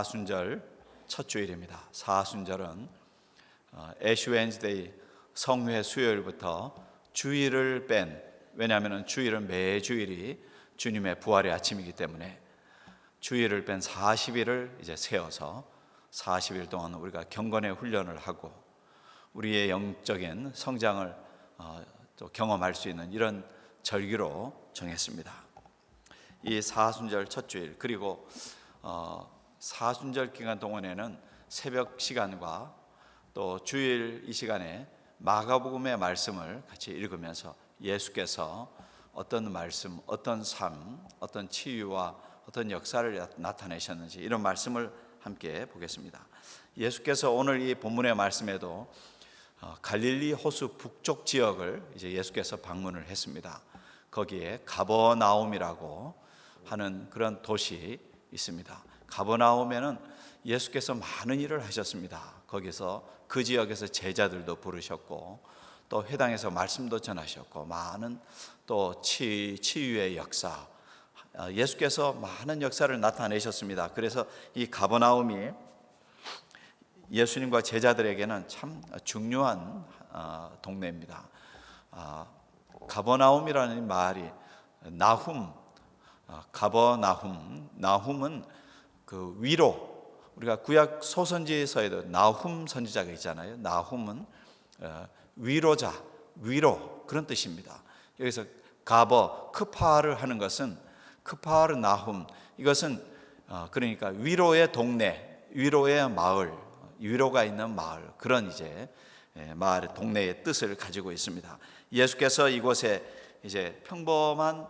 사순절 첫 주일입니다. 사순절은 애쉬 웬즈데이 성회 수요일부터 주일을 뺀, 왜냐하면 주일은 매주일이 주님의 부활의 아침이기 때문에 주일을 뺀 40일을 이제 세워서 40일 동안 우리가 경건의 훈련을 하고 우리의 영적인 성장을 또 경험할 수 있는 이런 절기로 정했습니다. 이 사순절 첫 주일, 그리고 사순절 기간 동안에는 새벽 시간과 또 주일 이 시간에 마가복음의 말씀을 같이 읽으면서 예수께서 어떤 말씀, 어떤 삶, 어떤 치유와 어떤 역사를 나타내셨는지 이런 말씀을 함께 보겠습니다. 예수께서 오늘 이 본문의 말씀에도 갈릴리 호수 북쪽 지역을 이제 예수께서 방문을 했습니다. 거기에 가버나움이라고 하는 그런 도시 있습니다. 가버나움에는 예수께서 많은 일을 하셨습니다. 거기서 그 지역에서 제자들도 부르셨고 또 회당에서 말씀도 전하셨고 많은 또 치유의 역사, 예수께서 많은 역사를 나타내셨습니다. 그래서 이 가버나움이 예수님과 제자들에게는 참 중요한 동네입니다. 가버나움이라는 말이 나훔은 그 위로, 우리가 구약 소선지서에도 나훔 선지자가 있잖아요. 나훔은 위로자, 위로, 그런 뜻입니다. 여기서 크파를 하는 것은 크파르 나훔, 이것은 그러니까 위로의 동네, 위로의 마을, 위로가 있는 마을, 그런 이제 마을, 동네의 뜻을 가지고 있습니다. 예수께서 이곳에 이제 평범한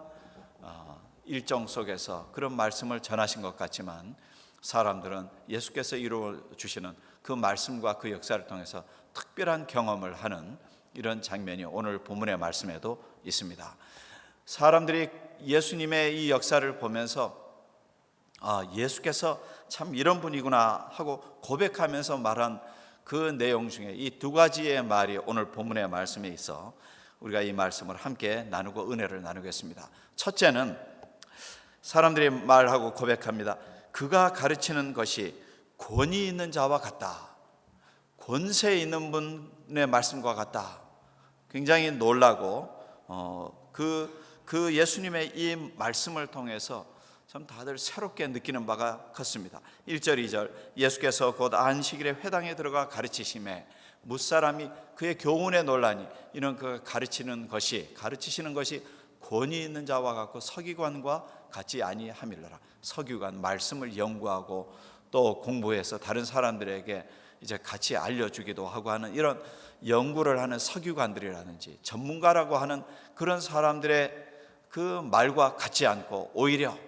일정 속에서 그런 말씀을 전하신 것 같지만 사람들은 예수께서 이루어 주시는 그 말씀과 그 역사를 통해서 특별한 경험을 하는 이런 장면이 오늘 본문의 말씀에도 있습니다. 사람들이 예수님의 이 역사를 보면서 예수께서 참 이런 분이구나 하고 고백하면서 말한 그 내용 중에 이 두 가지의 말이 오늘 본문의 말씀에 있어 우리가 이 말씀을 함께 나누고 은혜를 나누겠습니다. 첫째는 사람들이 말하고 고백합니다. 그가 가르치는 것이 권위 있는 자와 같다. 권세 있는 분의 말씀과 같다. 굉장히 놀라고 그 예수님의 이 말씀을 통해서 참 다들 새롭게 느끼는 바가 컸습니다. 1절 2절 예수께서 곧 안식일에 회당에 들어가 가르치심에 무사람이 그의 교훈에 놀라니 이는 그가 가르치시는 것이 권위 있는 자와 같고 서기관과 같지 아니함일러라. 서기관, 말씀을 연구하고 또 공부해서 다른 사람들에게 이제 같이 알려주기도 하고 하는 이런 연구를 하는 서기관들이라든지 전문가라고 하는 그런 사람들의 그 말과 같지 않고 오히려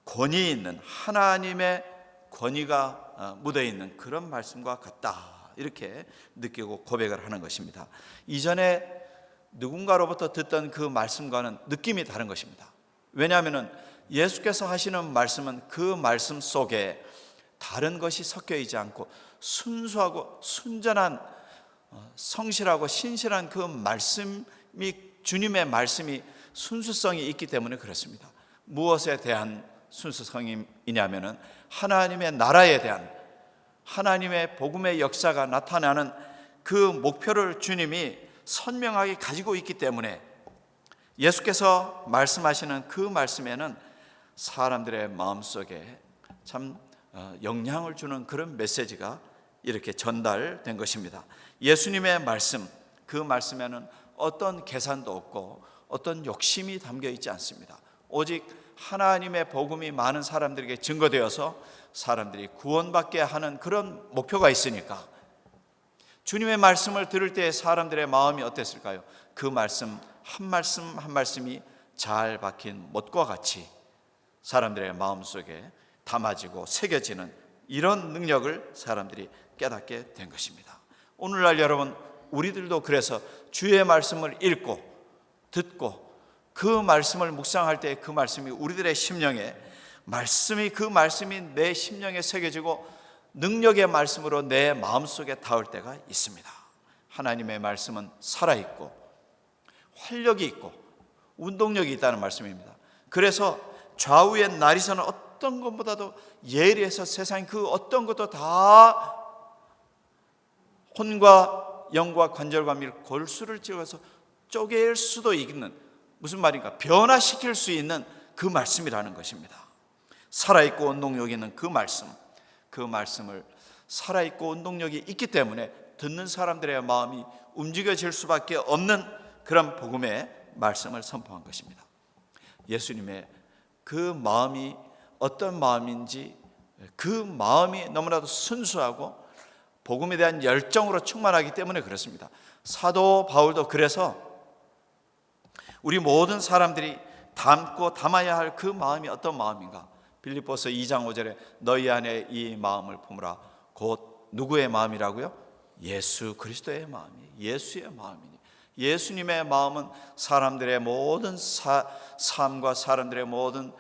권위 있는 하나님의 권위가 묻어있는 그런 말씀과 같다, 이렇게 느끼고 고백을 하는 것입니다. 이전에 누군가로부터 듣던 그 말씀과는 느낌이 다른 것입니다. 왜냐하면 예수께서 하시는 말씀은 그 말씀 속에 다른 것이 섞여 있지 않고 순수하고 순전한 성실하고 신실한 그 말씀이, 주님의 말씀이 순수성이 있기 때문에 그렇습니다. 무엇에 대한 순수성이냐면은 하나님의 나라에 대한, 하나님의 복음의 역사가 나타나는 그 목표를 주님이 선명하게 가지고 있기 때문에 예수께서 말씀하시는 그 말씀에는 사람들의 마음속에 참 영향을 주는 그런 메시지가 이렇게 전달된 것입니다. 예수님의 말씀, 그 말씀에는 어떤 계산도 없고 어떤 욕심이 담겨 있지 않습니다. 오직 하나님의 복음이 많은 사람들에게 증거되어서 사람들이 구원받게 하는 그런 목표가 있으니까 주님의 말씀을 들을 때 사람들의 마음이 어땠을까요? 그 말씀 한 말씀이 잘 박힌 못과 같이 사람들의 마음속에 담아지고 새겨지는 이런 능력을 사람들이 깨닫게 된 것입니다. 오늘날 여러분, 우리들도 그래서 주의 말씀을 읽고 듣고 그 말씀을 묵상할 때 그 말씀이 우리들의 심령에, 그 말씀이 내 심령에 새겨지고 능력의 말씀으로 내 마음속에 닿을 때가 있습니다. 하나님의 말씀은 살아있고 활력이 있고 운동력이 있다는 말씀입니다. 그래서 좌우의 날이서는 어떤 것보다도 예리해서 세상 그 어떤 것도 다 혼과 영과 관절과 밀 골수를 찍어서 쪼갤 수도 있는, 무슨 말인가, 변화시킬 수 있는 그 말씀이라는 것입니다. 살아있고 운동력이 있는 그 말씀을 살아있고 운동력이 있기 때문에 듣는 사람들의 마음이 움직여질 수밖에 없는 그런 복음의 말씀을 선포한 것입니다. 예수님의 그 마음이 어떤 마음인지, 그 마음이 너무나도 순수하고 복음에 대한 열정으로 충만하기 때문에 그렇습니다. 사도 바울도 그래서 우리 모든 사람들이 담고 담아야 할 그 마음이 어떤 마음인가, 빌립보서 2장 5절에 너희 안에 이 마음을 품으라. 곧 누구의 마음이라고요? 예수 그리스도의 마음이에요. 예수의 마음이니, 예수님의 마음은 사람들의 모든 삶과 사람들의 모든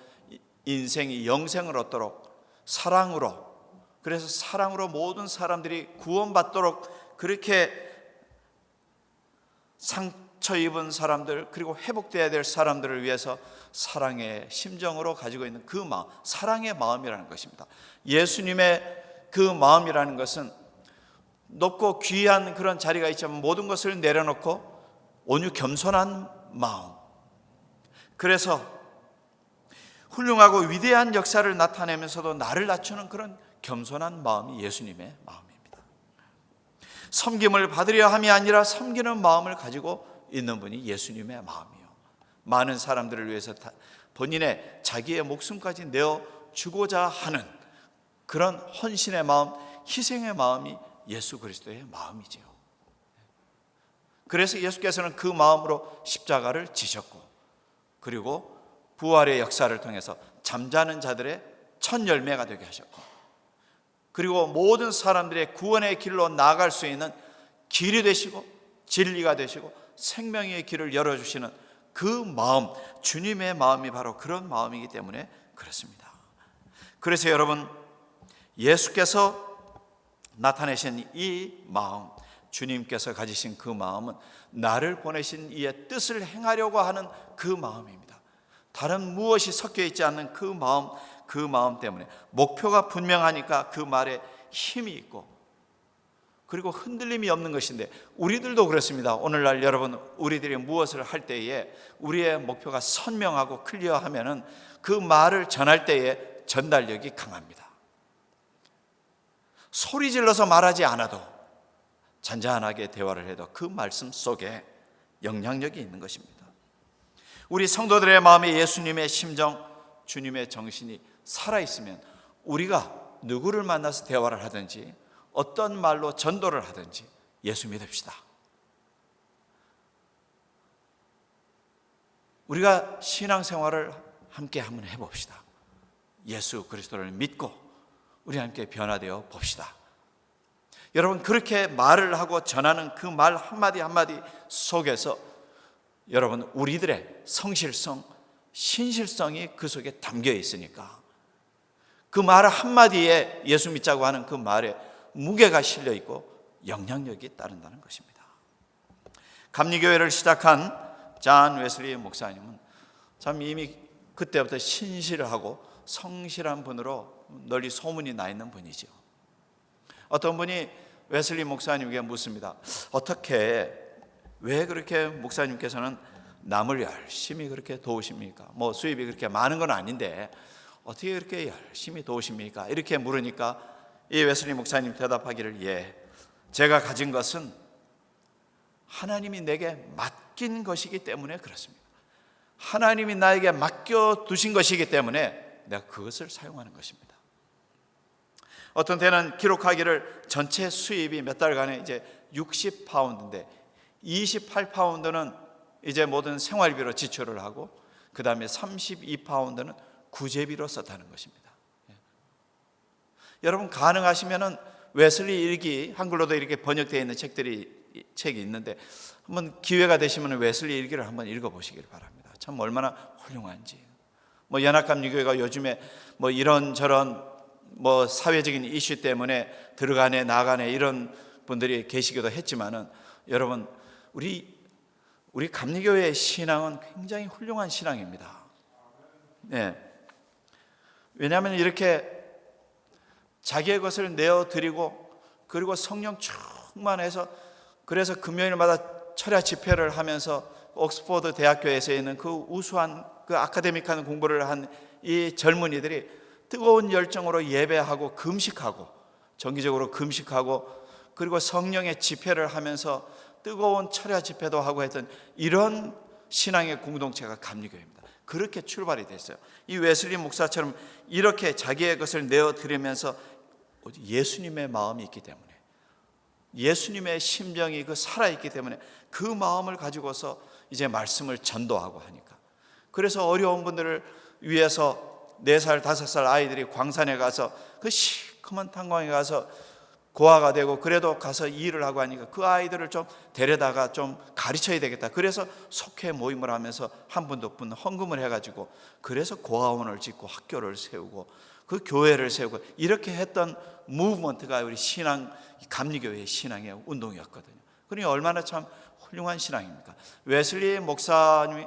인생이 영생을 얻도록 사랑으로, 그래서 사랑으로 모든 사람들이 구원받도록 그렇게 상처 입은 사람들, 그리고 회복되어야 될 사람들을 위해서 사랑의 심정으로 가지고 있는 그 마음, 사랑의 마음이라는 것입니다. 예수님의 그 마음이라는 것은 높고 귀한 그런 자리가 있지만 모든 것을 내려놓고 온유 겸손한 마음, 그래서 훌륭하고 위대한 역사를 나타내면서도 나를 낮추는 그런 겸손한 마음이 예수님의 마음입니다. 섬김을 받으려 함이 아니라 섬기는 마음을 가지고 있는 분이 예수님의 마음이요, 많은 사람들을 위해서 본인의 자기의 목숨까지 내어주고자 하는 그런 헌신의 마음, 희생의 마음이 예수 그리스도의 마음이지요. 그래서 예수께서는 그 마음으로 십자가를 지셨고, 그리고 부활의 역사를 통해서 잠자는 자들의 첫 열매가 되게 하셨고, 그리고 모든 사람들의 구원의 길로 나아갈 수 있는 길이 되시고 진리가 되시고 생명의 길을 열어주시는 그 마음, 주님의 마음이 바로 그런 마음이기 때문에 그렇습니다. 그래서 여러분, 예수께서 나타내신 이 마음, 주님께서 가지신 그 마음은 나를 보내신 이의 뜻을 행하려고 하는 그 마음입니다. 다른 무엇이 섞여 있지 않는 그 마음 때문에 목표가 분명하니까 그 말에 힘이 있고, 그리고 흔들림이 없는 것인데, 우리들도 그렇습니다. 오늘날 여러분, 우리들이 무엇을 할 때에 우리의 목표가 선명하고 클리어하면은 그 말을 전할 때에 전달력이 강합니다. 소리 질러서 말하지 않아도 잔잔하게 대화를 해도 그 말씀 속에 영향력이 있는 것입니다. 우리 성도들의 마음에 예수님의 심정, 주님의 정신이 살아있으면 우리가 누구를 만나서 대화를 하든지 어떤 말로 전도를 하든지 예수 믿읍시다. 우리가 신앙생활을 함께 한번 해봅시다. 예수 그리스도를 믿고 우리 함께 변화되어 봅시다. 여러분, 그렇게 말을 하고 전하는 그 말 한마디 한마디 속에서 여러분, 우리들의 성실성, 신실성이 그 속에 담겨 있으니까 그 말 한마디에 예수 믿자고 하는 그 말에 무게가 실려 있고 영향력이 따른다는 것입니다. 감리교회를 시작한 잔 웨슬리 목사님은 참 이미 그때부터 신실하고 성실한 분으로 널리 소문이 나 있는 분이죠. 어떤 분이 웨슬리 목사님에게 묻습니다. 왜 그렇게 목사님께서는 남을 열심히 그렇게 도우십니까? 뭐 수입이 그렇게 많은 건 아닌데 어떻게 그렇게 열심히 도우십니까? 이렇게 물으니까 이 웨슬리 목사님 대답하기를, 제가 가진 것은 하나님이 내게 맡긴 것이기 때문에 그렇습니다. 하나님이 나에게 맡겨두신 것이기 때문에 내가 그것을 사용하는 것입니다. 어떤 때는 기록하기를 전체 수입이 몇 달간에 이제 60파운드인데 28파운드는 이제 모든 생활비로 지출을 하고 그 다음에 32파운드는 구제비로 썼다는 것입니다. 여러분, 가능하시면은 웨슬리 일기, 한글로도 이렇게 번역되어 있는 책이 있는데 한번 기회가 되시면 웨슬리 일기를 한번 읽어보시길 바랍니다. 참 얼마나 훌륭한지. 뭐 연합감리교회가 요즘에 뭐 이런저런 뭐 사회적인 이슈 때문에 들어가네 나가네 이런 분들이 계시기도 했지만은 여러분, 우리 감리교회의 신앙은 굉장히 훌륭한 신앙입니다. 네. 왜냐하면 이렇게 자기의 것을 내어드리고 그리고 성령 충만해서, 그래서 금요일마다 철야 집회를 하면서 옥스퍼드 대학교에서 있는 그 우수한 그 아카데믹한 공부를 한 이 젊은이들이 뜨거운 열정으로 예배하고 금식하고, 정기적으로 금식하고, 그리고 성령의 집회를 하면서 뜨거운 철야 집회도 하고 했던 이런 신앙의 공동체가 감리교회입니다. 그렇게 출발이 됐어요. 이 웨슬리 목사처럼 이렇게 자기의 것을 내어드리면서 예수님의 마음이 있기 때문에, 예수님의 심정이 그 살아있기 때문에 그 마음을 가지고서 이제 말씀을 전도하고 하니까, 그래서 어려운 분들을 위해서 4살, 5살 아이들이 광산에 가서 그 시커먼 탄광에 가서 고아가 되고, 그래도 가서 일을 하고 하니까 그 아이들을 좀 데려다가 좀 가르쳐야 되겠다. 그래서 속회 모임을 하면서 한 분, 2분 헌금을 해가지고, 그래서 고아원을 짓고 학교를 세우고 그 교회를 세우고 이렇게 했던 무브먼트가 우리 신앙, 감리교회의 신앙의 운동이었거든요. 그러니 얼마나 참 훌륭한 신앙입니까? 웨슬리 목사님이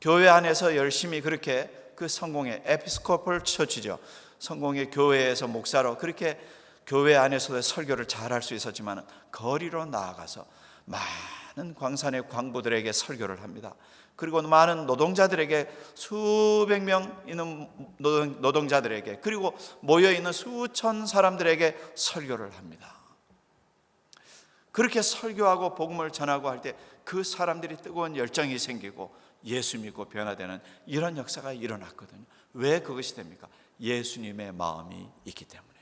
교회 안에서 열심히 그렇게 그 성공의 에피스코폴 처치죠, 성공의 교회에서 목사로 그렇게 교회 안에서도 설교를 잘할 수 있었지만, 거리로 나아가서 많은 광산의 광부들에게 설교를 합니다. 그리고 많은 노동자들에게, 수백 명 있는 노동자들에게, 그리고 모여있는 수천 사람들에게 설교를 합니다. 그렇게 설교하고 복음을 전하고 할 때 그 사람들이 뜨거운 열정이 생기고 예수 믿고 변화되는 이런 역사가 일어났거든요. 왜 그것이 됩니까? 예수님의 마음이 있기 때문에.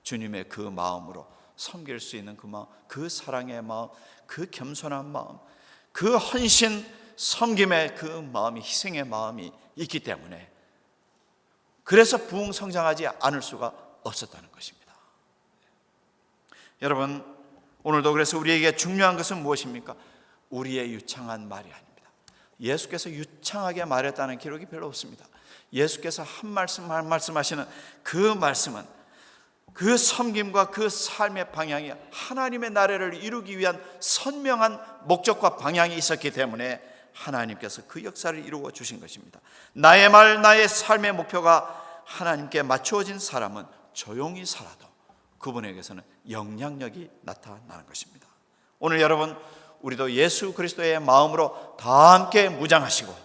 주님의 그 마음으로 섬길 수 있는 그 마음, 그 사랑의 마음, 그 겸손한 마음, 그 헌신 섬김의 그 마음이, 희생의 마음이 있기 때문에, 그래서 부흥성장하지 않을 수가 없었다는 것입니다. 여러분, 오늘도 그래서 우리에게 중요한 것은 무엇입니까? 우리의 유창한 말이 아닙니다. 예수께서 유창하게 말했다는 기록이 별로 없습니다. 예수께서 한 말씀 한 말씀 하시는 그 말씀은, 그 섬김과 그 삶의 방향이 하나님의 나라를 이루기 위한 선명한 목적과 방향이 있었기 때문에 하나님께서 그 역사를 이루어 주신 것입니다. 나의 말, 나의 삶의 목표가 하나님께 맞추어진 사람은 조용히 살아도 그분에게서는 영향력이 나타나는 것입니다. 오늘 여러분, 우리도 예수 그리스도의 마음으로 다 함께 무장하시고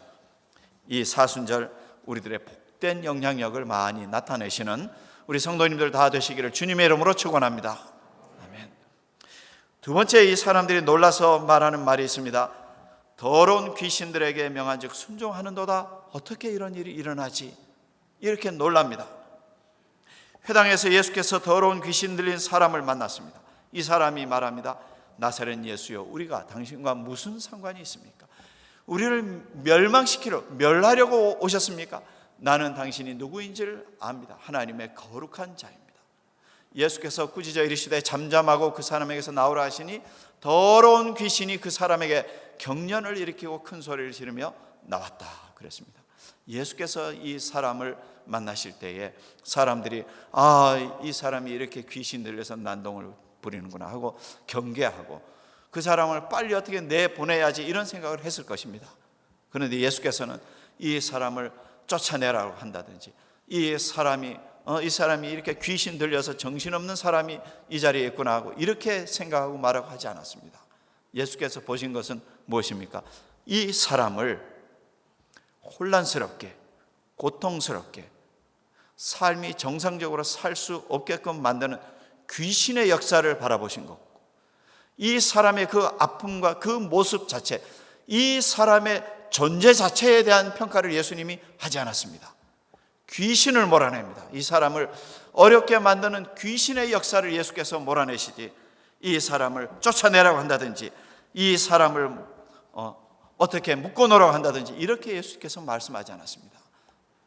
이 사순절 우리들의 복된 영향력을 많이 나타내시는 우리 성도님들 다 되시기를 주님의 이름으로 축원합니다. 아멘. 두 번째, 이 사람들이 놀라서 말하는 말이 있습니다. 더러운 귀신들에게 명한즉 순종하는도다. 어떻게 이런 일이 일어나지? 이렇게 놀랍니다. 회당에서 예수께서 더러운 귀신 들린 사람을 만났습니다. 이 사람이 말합니다. 나사렛 예수여, 우리가 당신과 무슨 상관이 있습니까? 우리를 멸하려고 오셨습니까? 나는 당신이 누구인지를 압니다. 하나님의 거룩한 자입니다. 예수께서 꾸짖어 이르시되 잠잠하고 그 사람에게서 나오라 하시니 더러운 귀신이 그 사람에게 경련을 일으키고 큰 소리를 지르며 나왔다 그랬습니다. 예수께서 이 사람을 만나실 때에 사람들이 이 사람이 이렇게 귀신 들려서 난동을 부리는구나 하고 경계하고 그 사람을 빨리 어떻게 내보내야지 이런 생각을 했을 것입니다. 그런데 예수께서는 이 사람을 쫓아내라고 한다든지, 이 사람이 이렇게 귀신 들려서 정신없는 사람이 이 자리에 있구나 하고 이렇게 생각하고 말하고 하지 않았습니다. 예수께서 보신 것은 무엇입니까? 이 사람을 혼란스럽게, 고통스럽게, 삶이 정상적으로 살 수 없게끔 만드는 귀신의 역사를 바라보신 거고, 이 사람의 그 아픔과 그 모습 자체, 이 사람의 존재 자체에 대한 평가를 예수님이 하지 않았습니다. 귀신을 몰아냅니다. 이 사람을 어렵게 만드는 귀신의 역사를 예수께서 몰아내시지, 이 사람을 쫓아내라고 한다든지, 이 사람을 어떻게 묶어놓으라고 한다든지 이렇게 예수께서 말씀하지 않았습니다.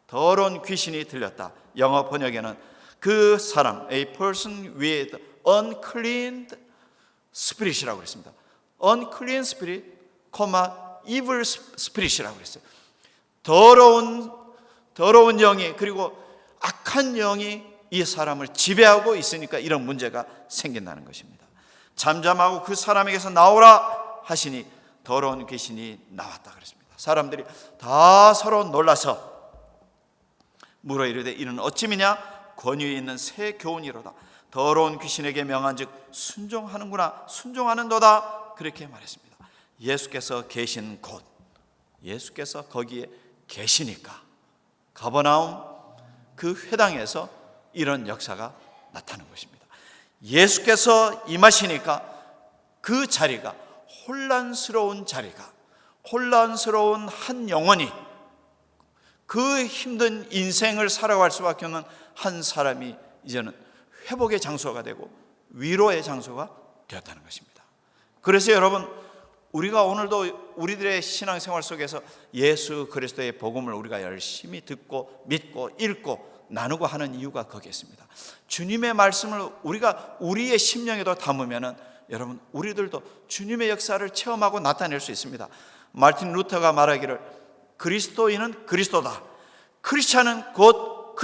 더러운 귀신이 들렸다. 영어 번역에는 그 사람, a person with unclean spirit이라고 했습니다. unclean spirit, evil spirit이라고 했어요. 더러운 영이, 그리고 악한 영이 이 사람을 지배하고 있으니까 이런 문제가 생긴다는 것입니다. 잠잠하고 그 사람에게서 나오라 하시니 더러운 귀신이 나왔다 그랬습니다. 사람들이 다 서로 놀라서 물어 이르되 이는 어찌미냐 권위에 있는 새 교훈이로다. 더러운 귀신에게 명한즉 순종하는구나 순종하는도다. 그렇게 말했습니다. 예수께서 계신 곳, 예수께서 거기에 계시니까 가버나움 그 회당에서 이런 역사가 나타나는 것입니다. 예수께서 임하시니까 그 자리가 혼란스러운 자리가, 혼란스러운 한 영혼이 그 힘든 인생을 살아갈 수밖에 없는 한 사람이 이제는 회복의 장소가 되고 위로의 장소가 되었다는 것입니다. 그래서 여러분, 우리가 오늘도 우리들의 신앙생활 속에서 예수 그리스도의 복음을 우리가 열심히 듣고 믿고 읽고 나누고 하는 이유가 거기에 있습니다. 주님의 말씀을 우리가 우리의 심령에도 담으면은 여러분, 우리들도 주님의 역사를 체험하고 나타낼 수 있습니다. 마르틴 루터가 말하기를 그리스도인은 그리스도다, 크리스찬은 곧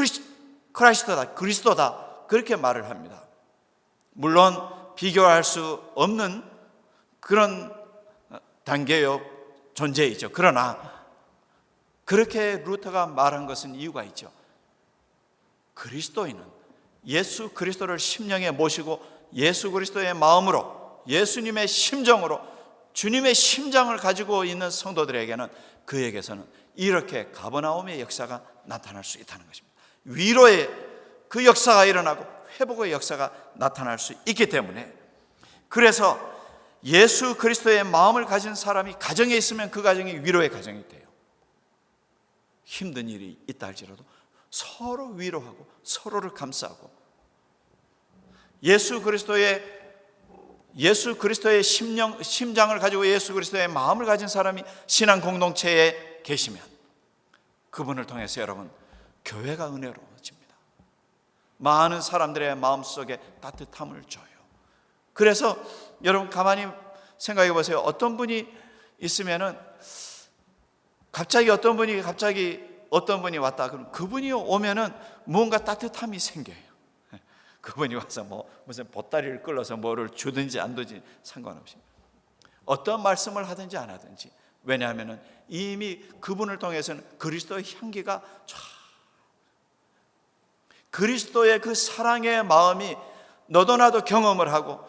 크라이스트다, 그리스도다, 그렇게 말을 합니다. 물론 비교할 수 없는 그런 단계요 존재이죠. 그러나 그렇게 루터가 말한 것은 이유가 있죠. 그리스도인은 예수 그리스도를 심령에 모시고 예수 그리스도의 마음으로, 예수님의 심정으로, 주님의 심장을 가지고 있는 성도들에게는, 그에게서는 이렇게 가버나움의 역사가 나타날 수 있다는 것입니다. 위로의 그 역사가 일어나고 회복의 역사가 나타날 수 있기 때문에, 그래서 예수 그리스도의 마음을 가진 사람이 가정에 있으면 그 가정이 위로의 가정이 돼요. 힘든 일이 있다 할지라도 서로 위로하고 서로를 감싸고, 예수 그리스도의 심장을 가지고 예수 그리스도의 마음을 가진 사람이 신앙 공동체에 계시면 그분을 통해서 여러분, 교회가 은혜로워집니다. 많은 사람들의 마음속에 따뜻함을 줘요. 그래서 여러분, 가만히 생각해 보세요. 어떤 분이 있으면은 갑자기 어떤 분이 왔다 그러면 그분이 오면은 뭔가 따뜻함이 생겨요. 그분이 와서 무슨 보따리를 끌어서 뭐를 주든지 안 주든지 상관없이, 어떤 말씀을 하든지 안 하든지, 왜냐하면 이미 그분을 통해서는 그리스도의 향기가 그리스도의 그 사랑의 마음이 너도 나도 경험을 하고,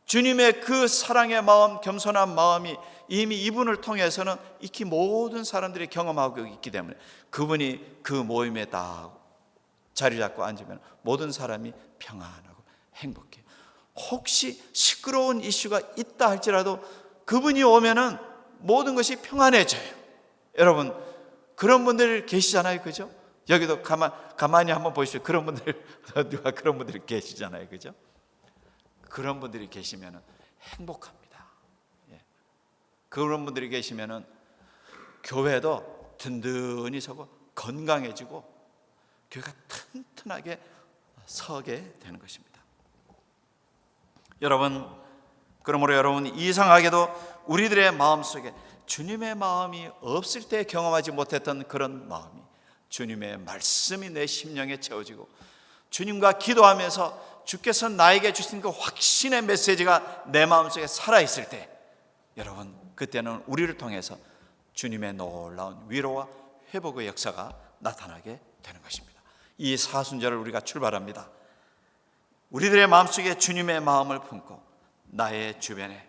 주님의 그 사랑의 마음, 겸손한 마음이 이미 이분을 통해서는 익히 모든 사람들이 경험하고 있기 때문에, 그분이 그 모임에 다 자리 잡고 앉으면 모든 사람이 평안하고 행복해요. 혹시 시끄러운 이슈가 있다 할지라도 그분이 오면은 모든 것이 평안해져요. 여러분, 그런 분들 계시잖아요, 그죠? 여기도 가만히 한번 보십시오. 그런 분들, 누가 그런 분들이 계시잖아요, 그죠? 그런 분들이 계시면은 행복합니다. 그런 분들이 계시면은 교회도 든든히 서고 건강해지고 교회가 튼튼하게 서게 되는 것입니다. 여러분, 그러므로 여러분, 이상하게도 우리들의 마음속에 주님의 마음이 없을 때 경험하지 못했던 그런 마음이, 주님의 말씀이 내 심령에 채워지고 주님과 기도하면서 주께서 나에게 주신 그 확신의 메시지가 내 마음속에 살아있을 때, 여러분, 그때는 우리를 통해서 주님의 놀라운 위로와 회복의 역사가 나타나게 되는 것입니다. 이 사순절을 우리가 출발합니다. 우리들의 마음속에 주님의 마음을 품고 나의 주변에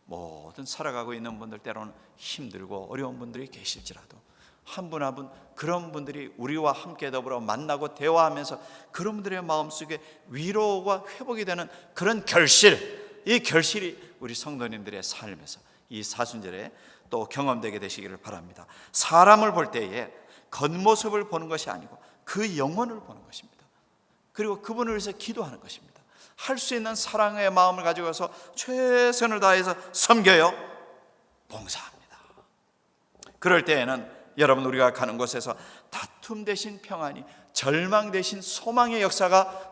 모든 살아가고 있는 분들, 때로는 힘들고 어려운 분들이 계실지라도 한 분 한 분 그런 분들이 우리와 함께 더불어 만나고 대화하면서 그런 분들의 마음속에 위로가 회복이 되는 그런 결실, 이 결실이 우리 성도님들의 삶에서 이 사순절에 또 경험되게 되시기를 바랍니다. 사람을 볼 때에 겉모습을 보는 것이 아니고 그 영혼을 보는 것입니다. 그리고 그분을 위해서 기도하는 것입니다. 할 수 있는 사랑의 마음을 가지고서 최선을 다해서 섬겨요, 봉사합니다. 그럴 때에는 여러분, 우리가 가는 곳에서 다툼 대신 평안이, 절망 대신 소망의 역사가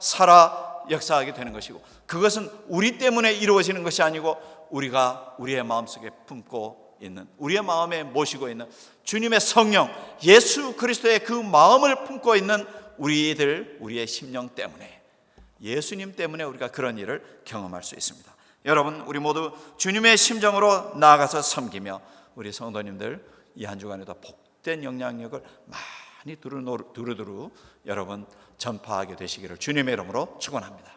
역사하게 되는 것이고, 그것은 우리 때문에 이루어지는 것이 아니고 우리가 우리의 마음속에 품고 있는, 우리의 마음에 모시고 있는 주님의 성령 예수 그리스도의 그 마음을 품고 있는 우리의 심령 때문에, 예수님 때문에 우리가 그런 일을 경험할 수 있습니다. 여러분, 우리 모두 주님의 심정으로 나아가서 섬기며 우리 성도님들 이 한 주간에도 복된 영향력을 많이 두루두루 여러분 전파하게 되시기를 주님의 이름으로 축원합니다.